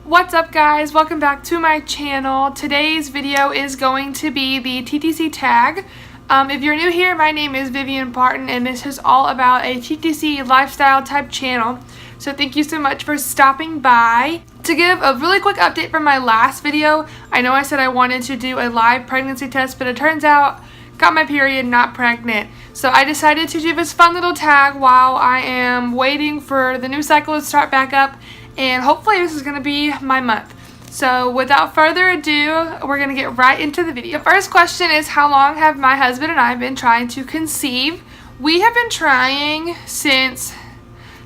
What's up guys, welcome back to my channel. Today's video is going to be the TTC tag. If you're new here, my name is Vivian Barton and this is all about a TTC lifestyle type channel. So thank you so much for stopping by. To give a really quick update from my last video, I know I said I wanted to do a live pregnancy test, but it turns out got my period, not pregnant. So I decided to do this fun little tag while I am waiting for the new cycle to start back up, and hopefully this is going to be my month. So without further ado, we're going to get right into the video. The first question is, how long have my husband and I been trying to conceive? We have been trying since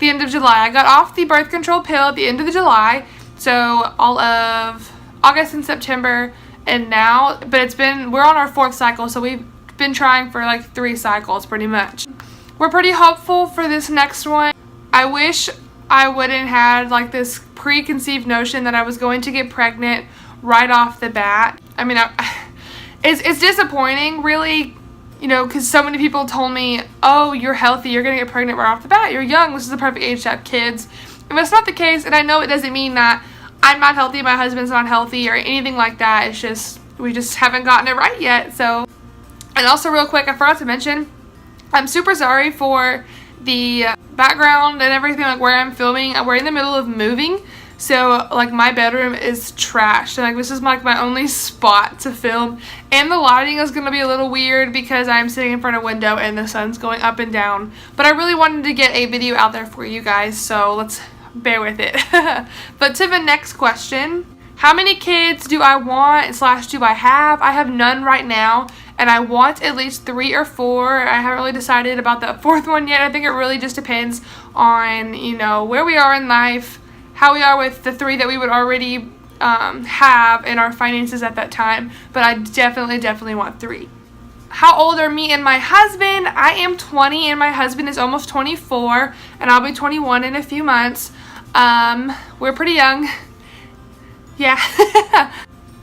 the end of July. I got off the birth control pill at the end of July, so all of August and September, and now, but we're on our 4th cycle, so we've been trying for like 3 cycles pretty much. We're pretty hopeful for this next one. I wish I wouldn't have like this preconceived notion that I was going to get pregnant right off the bat. I mean, it's disappointing really, you know, because so many people told me, oh, you're healthy, you're gonna get pregnant right off the bat, you're young, this is the perfect age to have kids. And that's not the case, and I know it doesn't mean that I'm not healthy, my husband's not healthy, or anything like that. It's just, we just haven't gotten it right yet. So, and also real quick, I forgot to mention, I'm super sorry for the background and everything, like where I'm filming. We're in the middle of moving, so like my bedroom is trashed, and like this is like my only spot to film, and the lighting is gonna be a little weird because I'm sitting in front of a window and the sun's going up and down, but I really wanted to get a video out there for you guys, so let's bear with it. But to the next question, how many kids do I want / do I have? I have none right now, and I want at least 3 or 4. I haven't really decided about the 4th one yet. I think it really just depends on, you know, where we are in life, how we are with the 3 that we would already have in our finances at that time. But I definitely want 3. How old are me and my husband? I am 20 and my husband is almost 24, and I'll be 21 in a few months. We're pretty young. Yeah.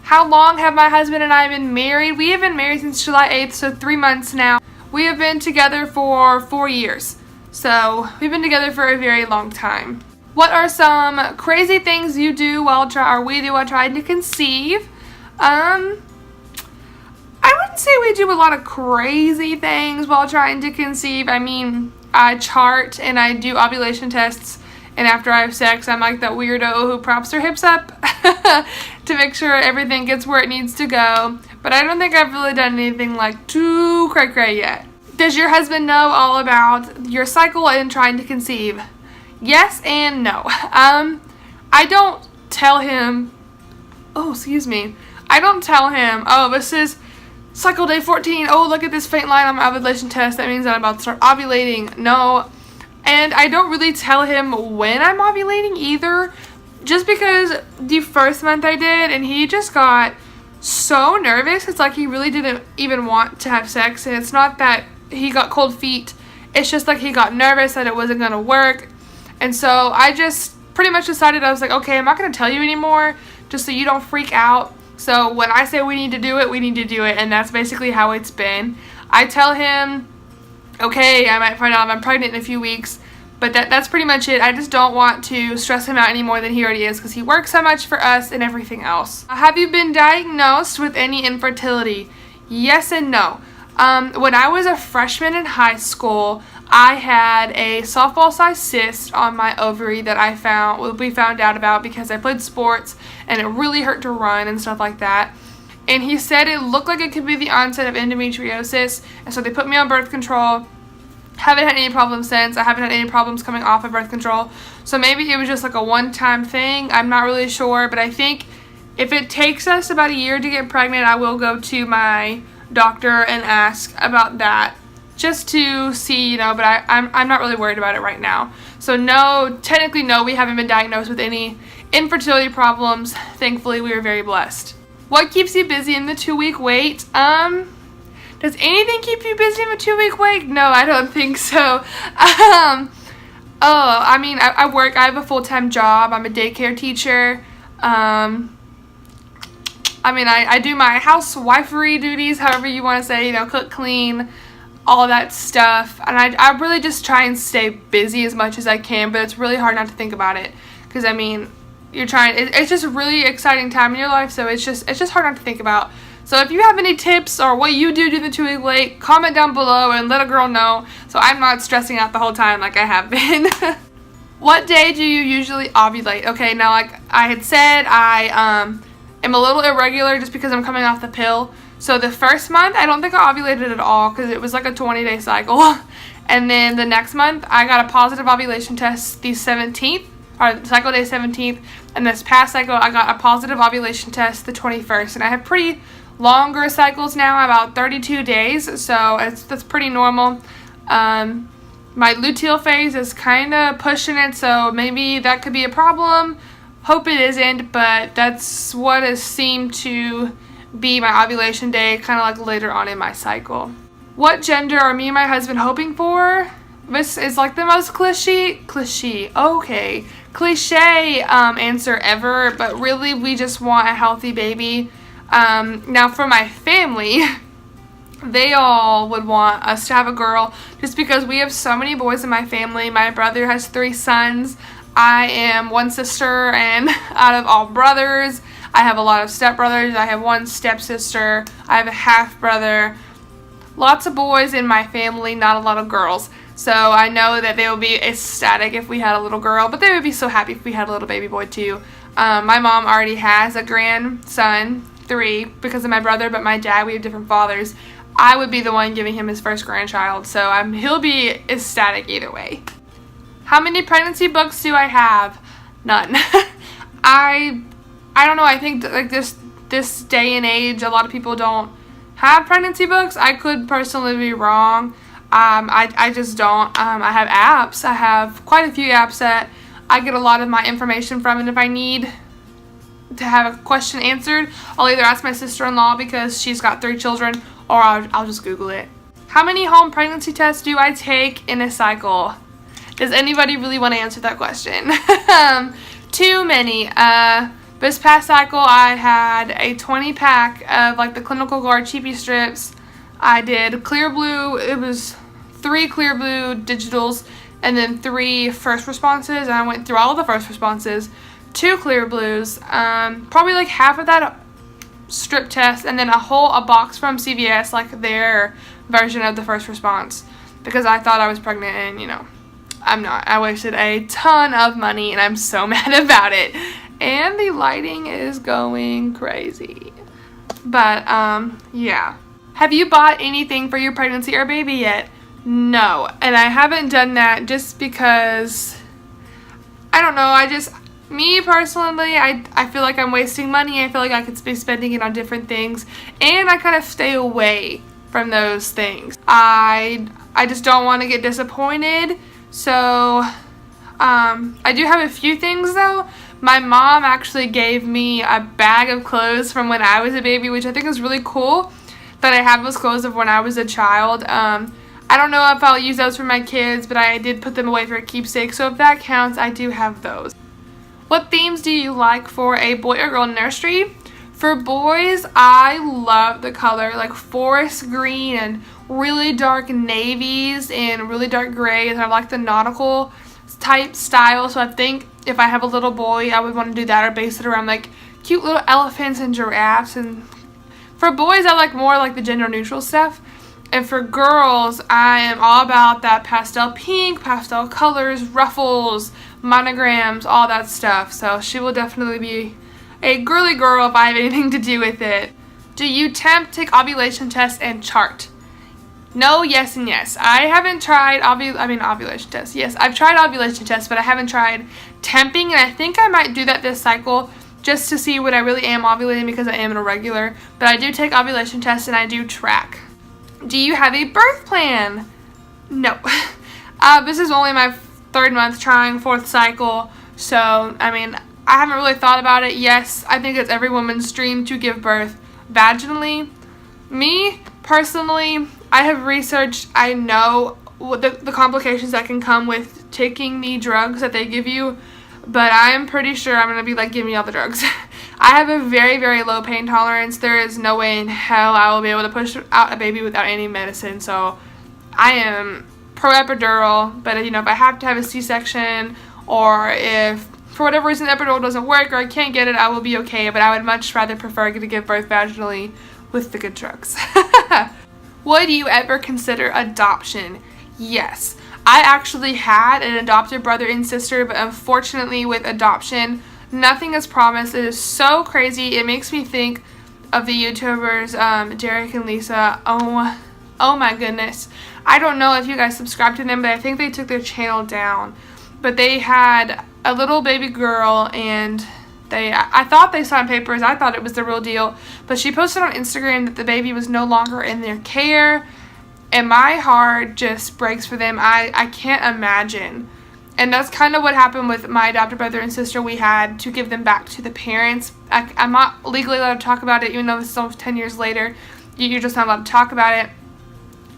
How long have my husband and I been married? We have been married since July 8th, so 3 months now. We have been together for 4 years. So we've been together for a very long time. What are some crazy things you do while we do while trying to conceive? I wouldn't say we do a lot of crazy things while trying to conceive. I mean, I chart and I do ovulation tests, and after I have sex, I'm like that weirdo who props her hips up to make sure everything gets where it needs to go. But I don't think I've really done anything like too cray-cray yet. Does your husband know all about your cycle and trying to conceive? Yes and no. I don't tell him, I don't tell him, oh, this is cycle day 14. Oh, look at this faint line on my ovulation test. That means that I'm about to start ovulating. No. And I don't really tell him when I'm ovulating either, just because the first month I did, and he just got so nervous. It's like he really didn't even want to have sex, and it's not that he got cold feet. It's just like he got nervous that it wasn't going to work. And so I just pretty much decided, I was like, okay, I'm not going to tell you anymore, just so you don't freak out. So when I say we need to do it, we need to do it, and that's basically how it's been. I tell him, okay, I might find out if I'm pregnant in a few weeks, but that's pretty much it. I just don't want to stress him out any more than he already is, because he works so much for us and everything else. Have you been diagnosed with any infertility? Yes and no. When I was a freshman in high school, I had a softball-sized cyst on my ovary that we found out about because I played sports and it really hurt to run and stuff like that. And he said it looked like it could be the onset of endometriosis, and so they put me on birth control. Haven't had any problems since. I haven't had any problems coming off of birth control. So maybe it was just like a one-time thing. I'm not really sure, but I think if it takes us about a year to get pregnant, I will go to my doctor and ask about that, just to see, you know, but I'm not really worried about it right now. So no, technically no, we haven't been diagnosed with any infertility problems. Thankfully, we are very blessed. What keeps you busy in the 2-week wait? Does anything keep you busy in the 2-week wait? No, I don't think so. I mean, I work. I have a full-time job. I'm a daycare teacher. I mean, I do my housewifery duties, however you want to say, you know, cook, clean, all that stuff. And I really just try and stay busy as much as I can, but it's really hard not to think about it. Because, I mean, it's just a really exciting time in your life, so it's just hard not to think about. So if you have any tips or what you do during the 2-week wait, comment down below and let a girl know so I'm not stressing out the whole time like I have been. What day do you usually ovulate? Okay, now like I had said, I am a little irregular just because I'm coming off the pill. So the first month, I don't think I ovulated at all because it was like a 20-day cycle. And then the next month, I got a positive ovulation test the 17th, or cycle day 17th. And this past cycle, I got a positive ovulation test the 21st. And I have pretty longer cycles now, about 32 days. So that's pretty normal. My luteal phase is kind of pushing it, so maybe that could be a problem. Hope it isn't, but that's what has seemed to be my ovulation day, kind of like later on in my cycle. What gender are me and my husband hoping for? This is like the most cliche answer ever, but really we just want a healthy baby. Now for my family, they all would want us to have a girl just because we have so many boys in my family. My brother has 3 sons. I am one sister, and out of all brothers, I have a lot of stepbrothers. I have 1 stepsister. I have a half brother. Lots of boys in my family, not a lot of girls. So I know that they would be ecstatic if we had a little girl, but they would be so happy if we had a little baby boy too. My mom already has a grandson, 3, because of my brother, but my dad, we have different fathers. I would be the one giving him his first grandchild, so he'll be ecstatic either way. How many pregnancy books do I have? None. I don't know. I think that, like this day and age, a lot of people don't have pregnancy books. I could personally be wrong. I just don't. I have apps. I have quite a few apps that I get a lot of my information from, and if I need to have a question answered, I'll either ask my sister-in-law because she's got 3 children, or I'll just Google it. How many home pregnancy tests do I take in a cycle? Does anybody really want to answer that question? Too many. This past cycle, I had a 20-pack of like the Clinical Guard cheapie strips. I did Clear Blue. It was 3 Clear Blue digitals and then 3 first responses. And I went through all of the first responses. 2 Clear Blues. Probably like half of that strip test, and then a box from CVS, like their version of the first response, because I thought I was pregnant, and you know, I'm not. I wasted a ton of money and I'm so mad about it. And the lighting is going crazy. But yeah. Have you bought anything for your pregnancy or baby yet? No. And I haven't done that just because, I don't know, me personally, I feel like I'm wasting money. I feel like I could be spending it on different things, and I kind of stay away from those things. I just don't want to get disappointed. So I do have a few things though. My mom actually gave me a bag of clothes from when I was a baby, which I think is really cool that I have those clothes of when I was a child. I don't know if I'll use those for my kids, but I did put them away for a keepsake, so if that counts, I do have those. What themes do you like for a boy or girl nursery? For boys, I love the color like forest green and really dark navies and really dark grays. I like the nautical type style, so I think if I have a little boy, I would want to do that or base it around like cute little elephants and giraffes. And for boys, I like more like the gender neutral stuff. And for girls, I am all about that pastel pink, pastel colors, ruffles, monograms, all that stuff. So she will definitely be a girly girl if I have anything to do with it. Do you temp, take ovulation tests, and chart? No, yes, and yes. I haven't tried ovulation tests. Yes, I've tried ovulation tests, but I haven't tried temping, and I think I might do that this cycle just to see what I really am ovulating, because I am irregular. But I do take ovulation tests and I do track. Do you have a birth plan? No. This is only my 3rd month trying 4th cycle, so I mean, I haven't really thought about it. Yes, I think it's every woman's dream to give birth vaginally. Me, personally, I have researched, I know what the complications that can come with taking the drugs that they give you, but I'm pretty sure I'm going to be like, give me all the drugs. I have a very, very low pain tolerance. There is no way in hell I will be able to push out a baby without any medicine, so I am pro epidural. But you know, if I have to have a C-section, or if for whatever reason the epidural doesn't work or I can't get it, I will be okay, but I would much rather prefer to give birth vaginally with the good drugs. Would you ever consider adoption? Yes. I actually had an adopted brother and sister, but unfortunately with adoption, nothing is promised. It is so crazy. It makes me think of the YouTubers, Derek and Lisa. Oh my goodness. I don't know if you guys subscribe to them, but I think they took their channel down. But they had a little baby girl, and I thought they signed papers. I thought it was the real deal. But she posted on Instagram that the baby was no longer in their care. And my heart just breaks for them. I can't imagine. And that's kind of what happened with my adopted brother and sister. We had to give them back to the parents. I'm not legally allowed to talk about it, even though it's almost 10 years later. You're just not allowed to talk about it.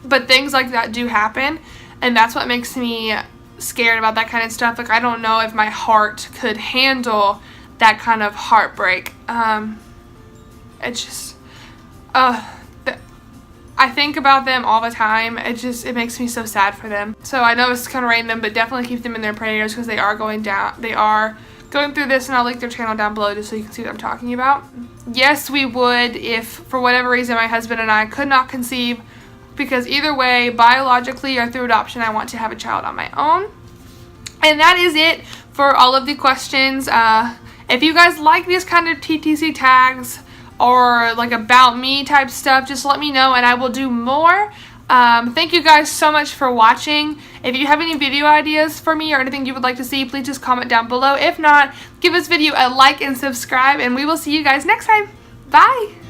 But things like that do happen. And that's what makes me scared about that kind of stuff. Like, I don't know if my heart could handle that kind of heartbreak. It's just, I think about them all the time. It makes me so sad for them. So I know it's kind of random, but definitely keep them in their prayers because they are going through this, and I'll link their channel down below just so you can see what I'm talking about. Yes, we would if for whatever reason my husband and I could not conceive, because either way, biologically or through adoption, I want to have a child on my own. And that is it for all of the questions. If you guys like these kind of TTC tags or like about me type stuff, just let me know and I will do more. Thank you guys so much for watching. If you have any video ideas for me or anything you would like to see, please just comment down below. If not, give this video a like and subscribe, and we will see you guys next time. Bye!